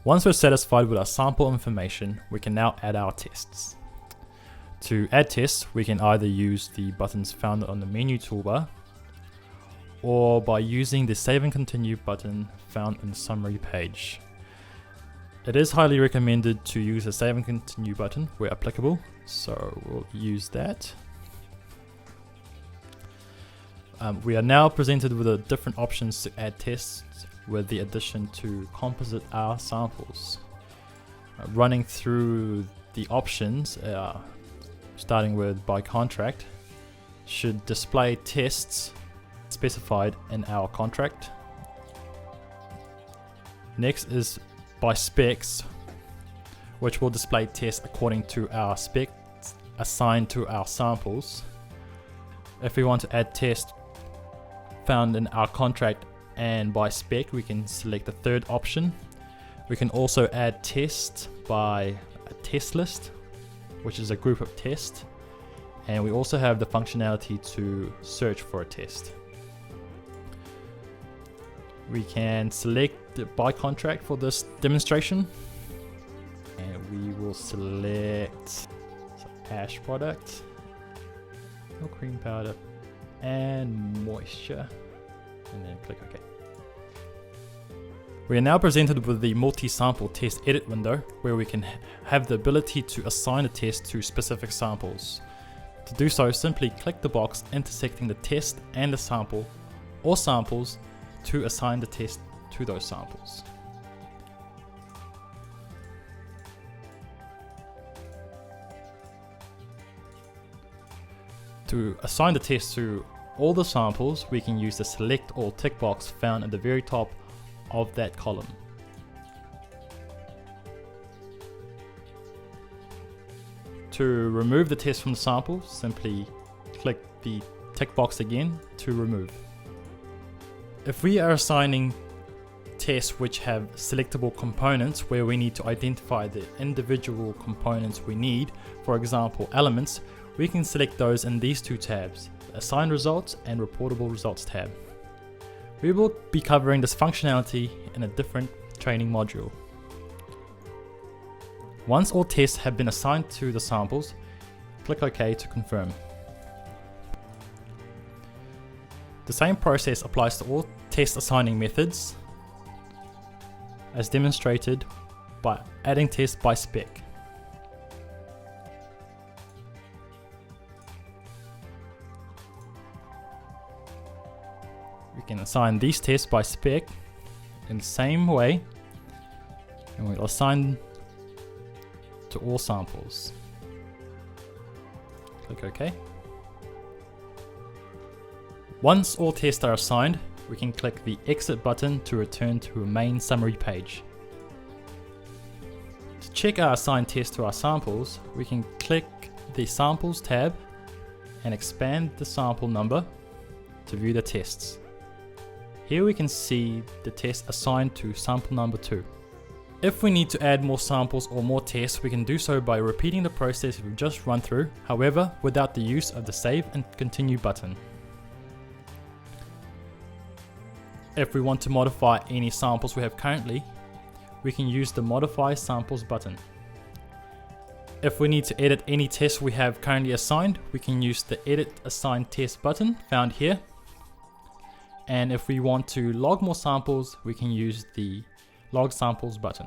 Once we're satisfied with our sample information, we can now add our tests. To add tests, we can either use the buttons found on the menu toolbar, or by using the Save and Continue button found in the summary page. It is highly recommended to use the Save and Continue button where applicable, so we'll use that. We are now presented with the different options to add tests with the addition to composite our samples. Running through the options, starting with by contract, should display tests specified in our contract. Next is by specs, which will display tests according to our specs assigned to our samples. If we want to add tests found in our contract and by spec, we can select the third option. We can also add tests by a test list, which is a group of tests, and we also have the functionality to search for a test. We can select the by contract for this demonstration, and we will select ash product, milk cream powder, and moisture, and then click OK. We are now presented with the multi-sample test edit window, where we can have the ability to assign a test to specific samples. To do so, simply click the box intersecting the test and the sample, or samples, to assign the test to those samples. To assign the test to all the samples, we can use the Select All tick box found at the very top of that column. To remove the test from the sample, simply click the tick box again to remove. If we are assigning tests which have selectable components where we need to identify the individual components we need, for example elements, we can select those in these two tabs, the Assign Results and Reportable Results tab. We will be covering this functionality in a different training module. Once all tests have been assigned to the samples, click OK to confirm. The same process applies to all test assigning methods, as demonstrated by adding tests by spec. We can assign these tests by spec in the same way, and we'll assign to all samples. Click OK. Once all tests are assigned, we can click the Exit button to return to a main summary page. To check our assigned test to our samples, we can click the Samples tab and expand the sample number to view the tests. Here we can see the test assigned to sample number 2. If we need to add more samples or more tests, we can do so by repeating the process we've just run through, however, without the use of the Save and Continue button. If we want to modify any samples we have currently, we can use the Modify Samples button. If we need to edit any tests we have currently assigned, we can use the Edit Assign Test button found here. And if we want to log more samples, we can use the Log Samples button.